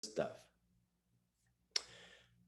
stuff.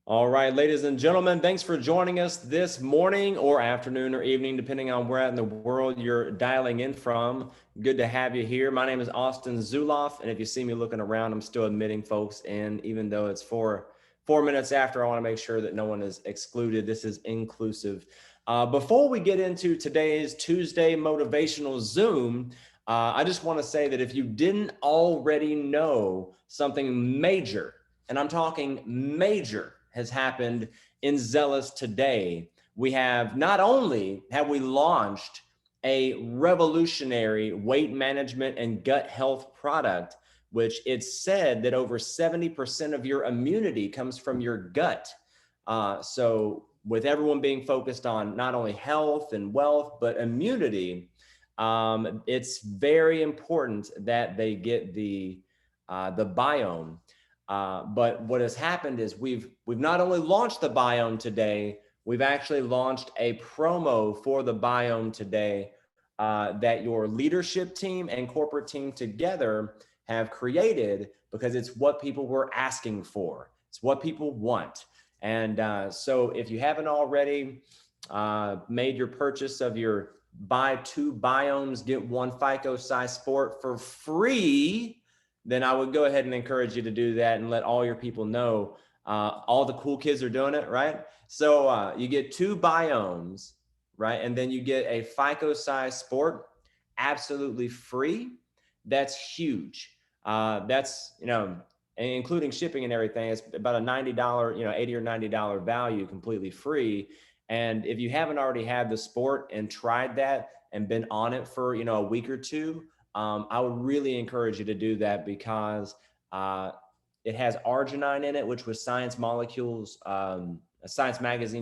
All right, ladies and gentlemen, thanks for joining us this morning or afternoon or evening, depending on where in the world you're dialing in from. Good to have you here. My name is Austin Zuloff, and if you see me looking around, I'm still admitting folks in, even though it's 4 minutes after. I want to make sure that no one is excluded. This is inclusive. Before we get into today's Tuesday motivational Zoom, I just want to say that if you didn't already know, something major, and I'm talking major, has happened in Zealous today. We have not only have we launched a revolutionary weight management and gut health product, which it's said that over 70% of your immunity comes from your gut. So with everyone being focused on not only health and wealth, but immunity, it's very important that they get the Biome. But what has happened is we've not only launched the Biome today, we've actually launched a promo for the Biome today that your leadership team and corporate team together have created, because it's what people were asking for. It's what people want. And so if you haven't already made your purchase of your buy 2 Biomes, get 1 FICO size sport for free, then I would go ahead and encourage you to do that and let all your people know. All the cool kids are doing it, right? So you get 2 Biomes, right? And then you get a FICO size sport absolutely free. That's huge. That's, including shipping and everything, it's about a $90, $80 or $90 value, completely free. And if you haven't already had the sport and tried that and been on it for, a week or two, I would really encourage you to do that, because it has arginine in it, which was Science Magazine's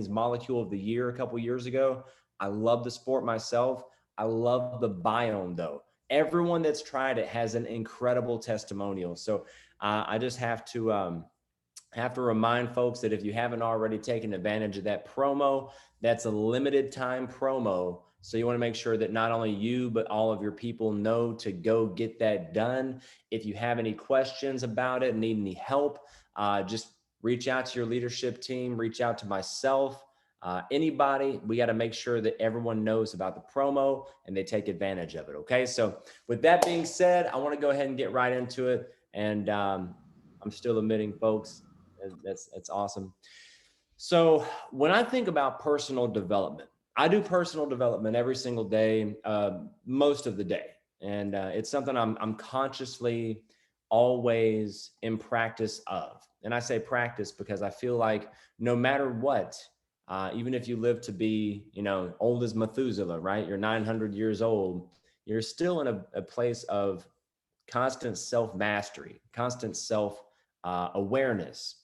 Molecule of the Year a couple years ago. I love the sport myself. I love the Biome though. Everyone that's tried it has an incredible testimonial. So I just have to remind folks that if you haven't already taken advantage of that promo, that's a limited time promo. So you want to make sure that not only you, but all of your people know to go get that done. If you have any questions about it, need any help, just reach out to your leadership team, reach out to myself, anybody. We got to make sure that everyone knows about the promo and they take advantage of it. Okay. So with that being said, I want to go ahead and get right into it. And I'm still admitting, folks. That's awesome. So when I think about personal development, I do personal development every single day, most of the day, and it's something I'm consciously always in practice of. And I say practice because I feel like no matter what, even if you live to be, old as Methuselah, right? You're 900 years old. You're still in a place of constant self mastery, constant self awareness,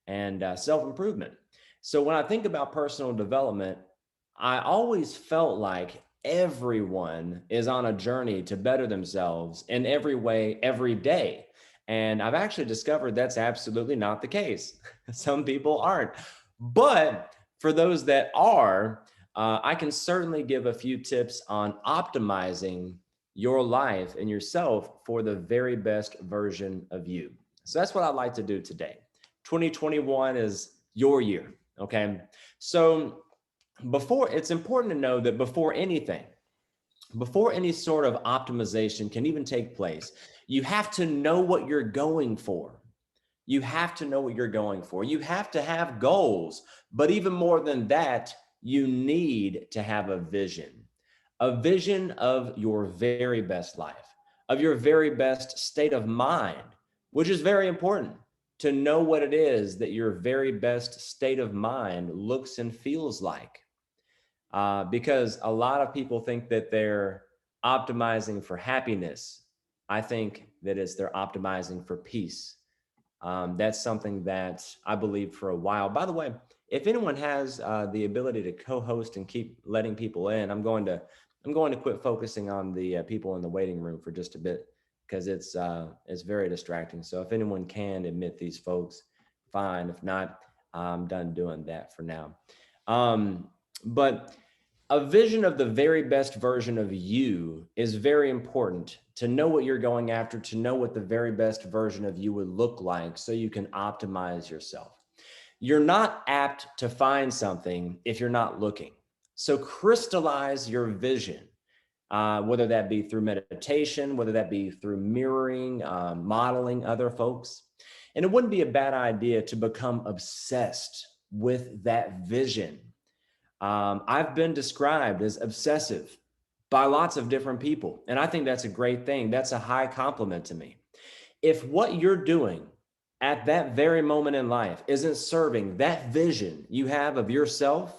and self improvement. So when I think about personal development, I always felt like everyone is on a journey to better themselves in every way, every day. And I've actually discovered that's absolutely not the case. Some people aren't. But for those that are, I can certainly give a few tips on optimizing your life and yourself for the very best version of you. So that's what I'd like to do today. 2021 is your year. Okay. So it's important to know that before any sort of optimization can even take place, you have to know what you're going for. You have to know what you're going for. You have to have goals, but even more than that, you need to have a vision of your very best life, of your very best state of mind, which is very important to know what it is that your very best state of mind looks and feels like. Because a lot of people think that they're optimizing for happiness. I think that they're optimizing for peace. That's something that I believe for a while. By the way, if anyone has the ability to co-host and keep letting people in, I'm going to quit focusing on the people in the waiting room for just a bit, because it's very distracting. So if anyone can admit these folks, fine. If not, I'm done doing that for now. But A vision of the very best version of you is very important to know what you're going after, to know what the very best version of you would look like so you can optimize yourself. You're not apt to find something if you're not looking. So crystallize your vision, whether that be through meditation, whether that be through mirroring, modeling other folks. And it wouldn't be a bad idea to become obsessed with that vision. I've been described as obsessive by lots of different people. And I think that's a great thing. That's a high compliment to me. If what you're doing at that very moment in life isn't serving that vision you have of yourself,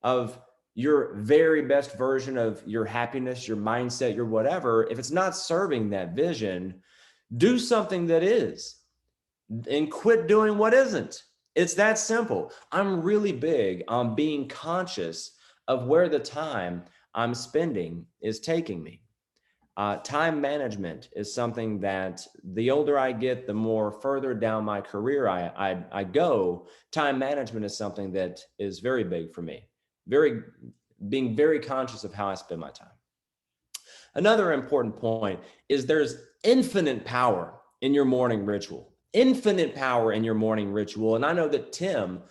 of your very best version of your happiness, your mindset, your whatever, if it's not serving that vision, do something that is and quit doing what isn't. It's that simple. I'm really big on being conscious of where the time I'm spending is taking me. Time management is something that the older I get, the more further down my career I go. Time management is something that is very big for me. Being very conscious of how I spend my time. Another important point is there's infinite power in your morning ritual. Infinite power in your morning ritual. And I know that Tim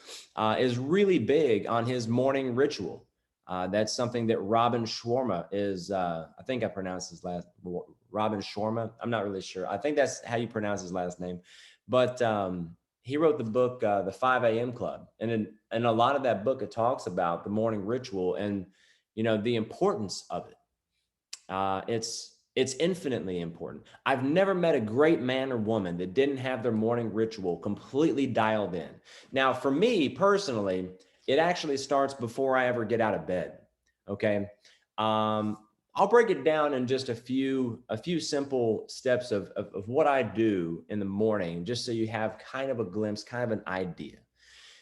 is really big on his morning ritual. That's something that Robin Sharma is, I think I pronounced his last, Robin Sharma. I'm not really sure. I think that's how you pronounce his last name. But he wrote the book, The 5 a.m. Club. And in a lot of that book, it talks about the morning ritual and, the importance of it. It's infinitely important. I've never met a great man or woman that didn't have their morning ritual completely dialed in. Now, for me personally, it actually starts before I ever get out of bed. Okay. I'll break it down in just a few simple steps of what I do in the morning, just so you have kind of a glimpse, kind of an idea.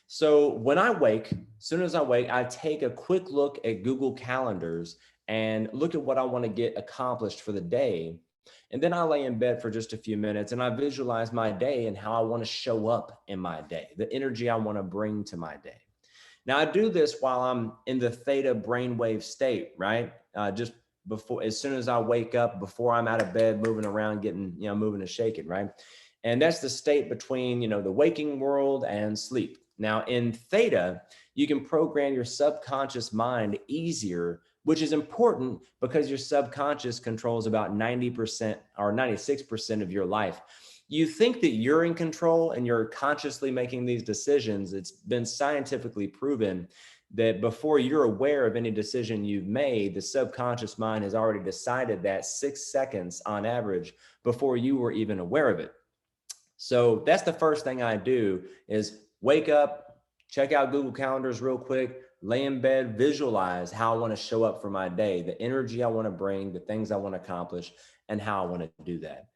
So when I wake, as soon as I wake, I take a quick look at Google Calendars and look at what I want to get accomplished for the day. And then I lay in bed for just a few minutes and I visualize my day and how I want to show up in my day, the energy I want to bring to my day. Now, I do this while I'm in the theta brainwave state, right? Just before, as soon as I wake up, before I'm out of bed, moving around, getting, moving and shaking, right? And that's the state between, the waking world and sleep. Now, in theta, you can program your subconscious mind easier, which is important because your subconscious controls about 90% or 96% of your life. You think that you're in control and you're consciously making these decisions. It's been scientifically proven that before you're aware of any decision you've made, the subconscious mind has already decided that 6 seconds on average before you were even aware of it. So that's the first thing I do is wake up, check out Google Calendars real quick, lay in bed, visualize how I want to show up for my day, the energy I want to bring, the things I want to accomplish, and how I want to do that.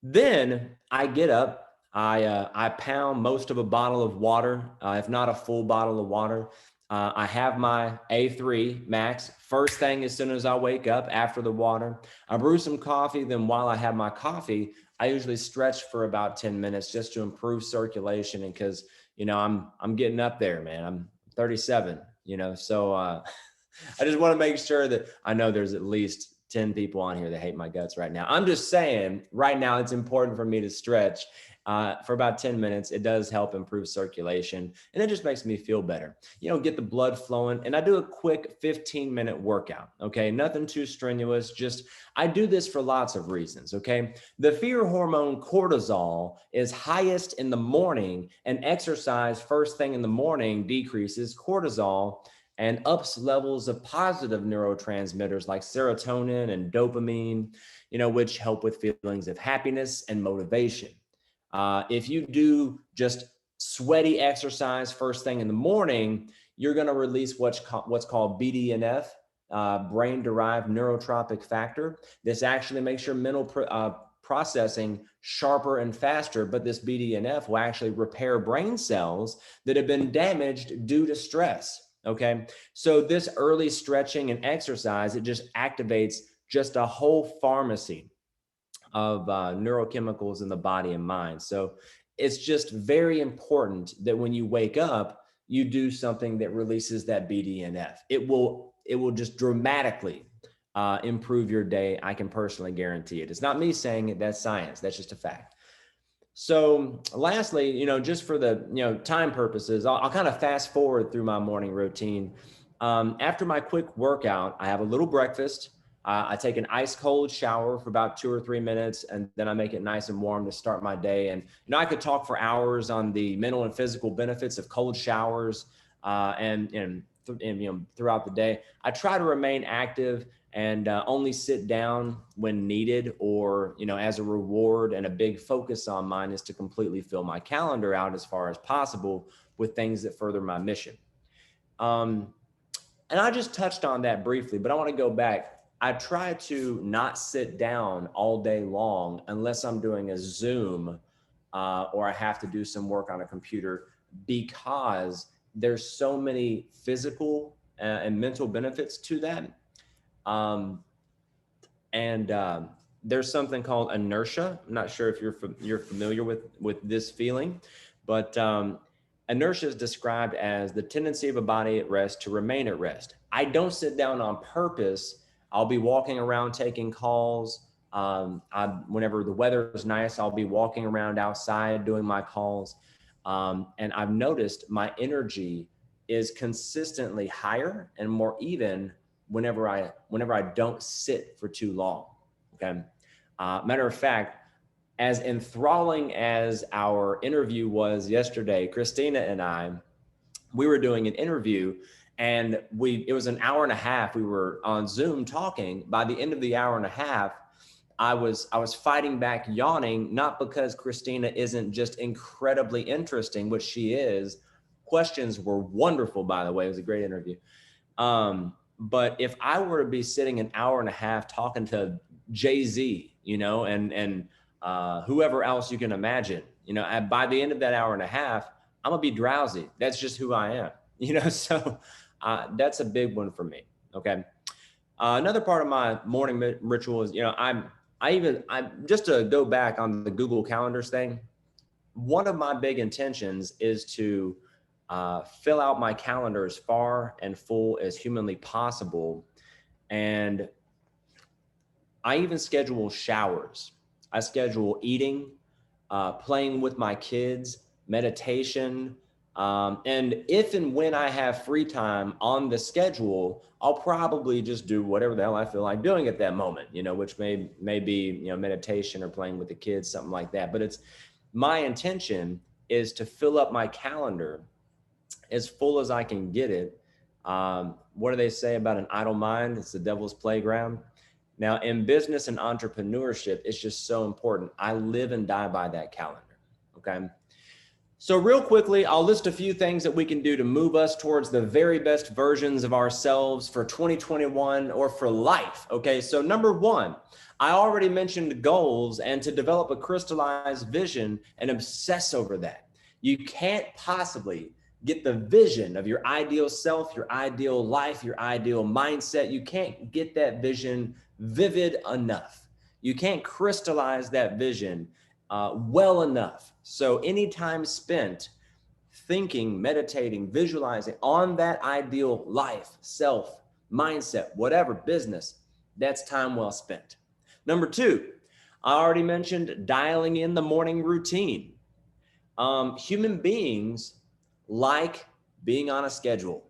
Then I get up, I pound most of a bottle of water, if not a full bottle of water. I have my A3 max first thing as soon as I wake up after the water. I brew some coffee. Then while I have my coffee, I usually stretch for about 10 minutes just to improve circulation. And because, I'm getting up there, man. I'm 37, so I just want to make sure that I know there's at least 10 people on here that hate my guts right now. I'm just saying right now it's important for me to stretch for about 10 minutes. It does help improve circulation and it just makes me feel better. Get the blood flowing. And I do a quick 15-minute workout. Okay. Nothing too strenuous. Just, I do this for lots of reasons. Okay. The fear hormone cortisol is highest in the morning, and exercise first thing in the morning decreases cortisol and ups levels of positive neurotransmitters like serotonin and dopamine, which help with feelings of happiness and motivation. If you do just sweaty exercise first thing in the morning, you're going to release what's called BDNF, brain-derived neurotropic factor. This actually makes your mental processing sharper and faster, but this BDNF will actually repair brain cells that have been damaged due to stress. Okay, so this early stretching and exercise, it just activates just a whole pharmacy of neurochemicals in the body and mind. So it's just very important that when you wake up, you do something that releases that BDNF. It will it will just dramatically improve your day. I can personally guarantee it. It's not me saying it, that's science. That's just a fact. So lastly, just for the, time purposes, I'll kind of fast forward through my morning routine. After my quick workout, I have a little breakfast. I take an ice cold shower for about 2 or 3 minutes, and then I make it nice and warm to start my day. And, I could talk for hours on the mental and physical benefits of cold showers and throughout the day. I try to remain active and only sit down when needed, or as a reward. And a big focus on mine is to completely fill my calendar out as far as possible with things that further my mission. And I just touched on that briefly, but I want to go back. I try to not sit down all day long unless I'm doing a Zoom or I have to do some work on a computer, because there's so many physical and mental benefits to that. There's something called inertia. I'm not sure if you're familiar with this feeling, but inertia is described as the tendency of a body at rest to remain at rest. I don't sit down on purpose. I'll be walking around taking calls. Whenever the weather is nice, I'll be walking around outside doing my calls. And I've noticed my energy is consistently higher and more even whenever I don't sit for too long. Okay. Matter of fact, as enthralling as our interview was yesterday, Christina and we were doing an interview, and it was an hour and a half. We were on Zoom talking. By the end of the hour and a half, I was fighting back yawning, not because Christina isn't just incredibly interesting, which she is. Questions were wonderful, by the way. It was a great interview. But if I were to be sitting an hour and a half talking to Jay-Z, and whoever else you can imagine, by the end of that hour and a half, I'm gonna be drowsy. That's just who I am, so that's a big one for me. Okay. Another part of my morning ritual is, I just to go back on the Google Calendars thing, one of my big intentions is to fill out my calendar as far and full as humanly possible. And I even schedule showers. I schedule eating, playing with my kids, meditation. And if and when I have free time on the schedule, I'll probably just do whatever the hell I feel like doing at that moment, which may be, meditation or playing with the kids, something like that. But it's my intention is to fill up my calendar as full as I can get it. What do they say about an idle mind? It's the devil's playground. Now, in business and entrepreneurship, it's just so important. I live and die by that calendar. Okay. So real quickly, I'll list a few things that we can do to move us towards the very best versions of ourselves for 2021 or for life. Okay. So number one, I already mentioned goals, and to develop a crystallized vision and obsess over that. You can't possibly get the vision of your ideal self, your ideal life, your ideal mindset. You can't get that vision vivid enough. You can't crystallize that vision well enough. So any time spent thinking, meditating, visualizing on that ideal life, self, mindset, whatever, business, that's time well spent. Number two, I already mentioned dialing in the morning routine. Human beings like being on a schedule,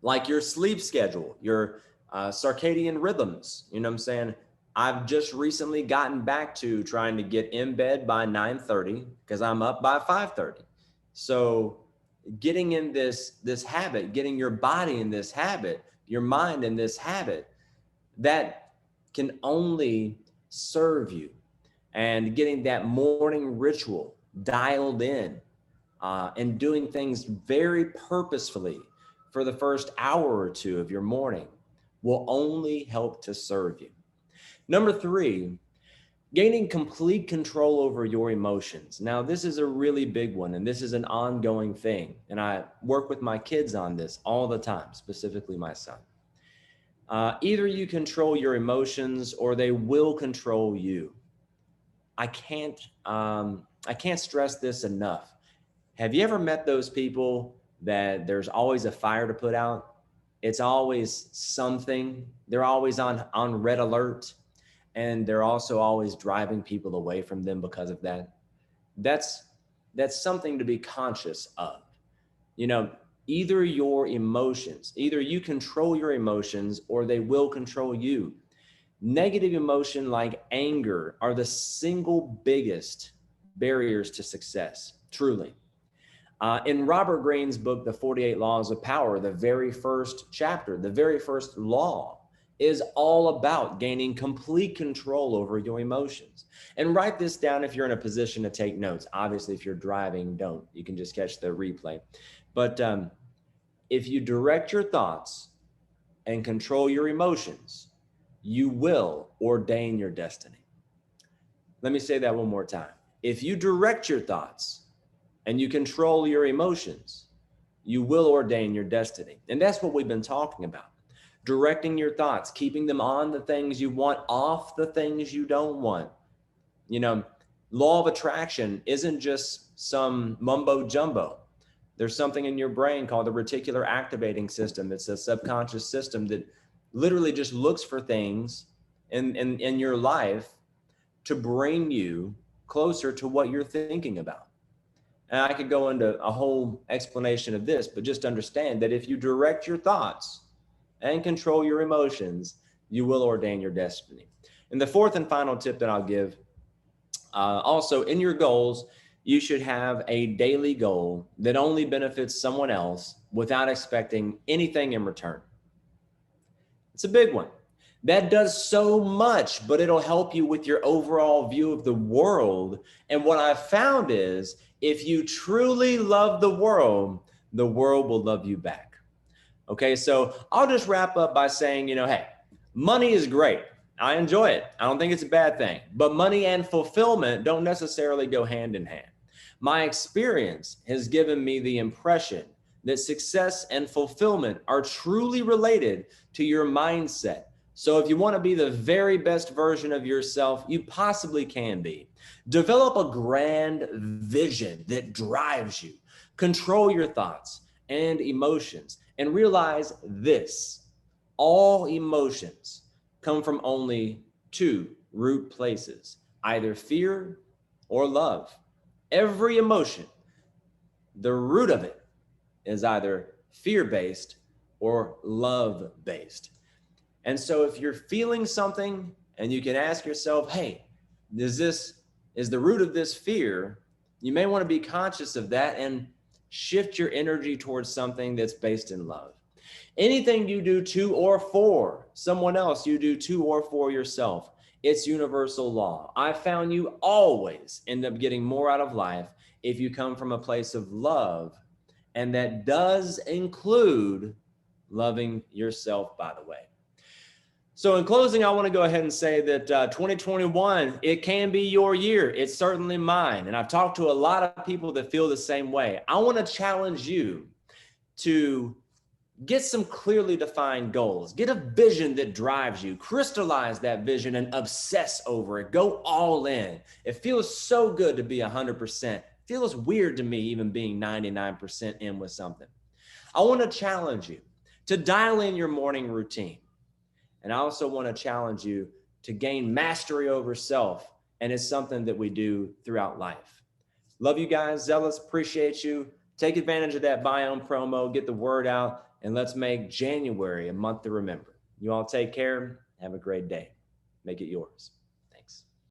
like your sleep schedule, your circadian rhythms. You know what I'm saying? I've just recently gotten back to trying to get in bed by 9:30 because I'm up by 5:30. So getting in this habit, getting your body in this habit, your mind in this habit, that can only serve you. And getting that morning ritual dialed in and doing things very purposefully for the first hour or two of your morning will only help to serve you. Number three, gaining complete control over your emotions. Now, this is a really big one, and this is an ongoing thing. And I work with my kids on this all the time, specifically my son. Either you control your emotions or they will control you. I can't stress this enough. Have you ever met those people that there's always a fire to put out? It's always something. They're always on red alert, and they're also always driving people away from them because of that. That's that's something to be conscious of. You know, either your emotions, either you control your emotions or they will control you. Negative emotion like anger are the single biggest barriers to success, truly. In Robert Greene's book, The 48 Laws of Power, the very first chapter, the very first law is all about gaining complete control over your emotions. And write this down if you're in a position to take notes. Obviously, if you're driving, don't. You can just catch the replay. But if you direct your thoughts and control your emotions, you will ordain your destiny. Let me say that one more time. If you direct your thoughts and you control your emotions, you will ordain your destiny. And that's what we've been talking about. Directing your thoughts, keeping them on the things you want, off the things you don't want. You know, law of attraction isn't just some mumbo jumbo. There's something in your brain called the reticular activating system. It's a subconscious system that literally just looks for things in your life to bring you closer to what you're thinking about. And I could go into a whole explanation of this, but just understand that if you direct your thoughts and control your emotions, you will ordain your destiny. And the fourth and final tip that I'll give, also in your goals, you should have a daily goal that only benefits someone else without expecting anything in return. It's a big one. That does so much, but it'll help you with your overall view of the world. And what I've found is if you truly love the world will love you back. Okay, so I'll just wrap up by saying, hey, money is great. I enjoy it. I don't think it's a bad thing, but money and fulfillment don't necessarily go hand in hand. My experience has given me the impression that success and fulfillment are truly related to your mindset. So if you want to be the very best version of yourself you possibly can be, develop a grand vision that drives you. Control your thoughts and emotions and realize this: all emotions come from only two root places, either fear or love. Every emotion, the root of it is either fear-based or love-based. And so if you're feeling something and you can ask yourself, hey, is the root of this fear? You may want to be conscious of that and shift your energy towards something that's based in love. Anything you do to or for someone else, you do to or for yourself. It's universal law. I found you always end up getting more out of life if you come from a place of love. And that does include loving yourself, by the way. So in closing, I want to go ahead and say that 2021, it can be your year. It's certainly mine. And I've talked to a lot of people that feel the same way. I want to challenge you to get some clearly defined goals. Get a vision that drives you. Crystallize that vision and obsess over it. Go all in. It feels so good to be 100%. It feels weird to me even being 99% in with something. I want to challenge you to dial in your morning routine. And I also want to challenge you to gain mastery over self. And it's something that we do throughout life. Love you guys. Zealous, appreciate you. Take advantage of that Biome promo. Get the word out. And let's make January a month to remember. You all take care. Have a great day. Make it yours.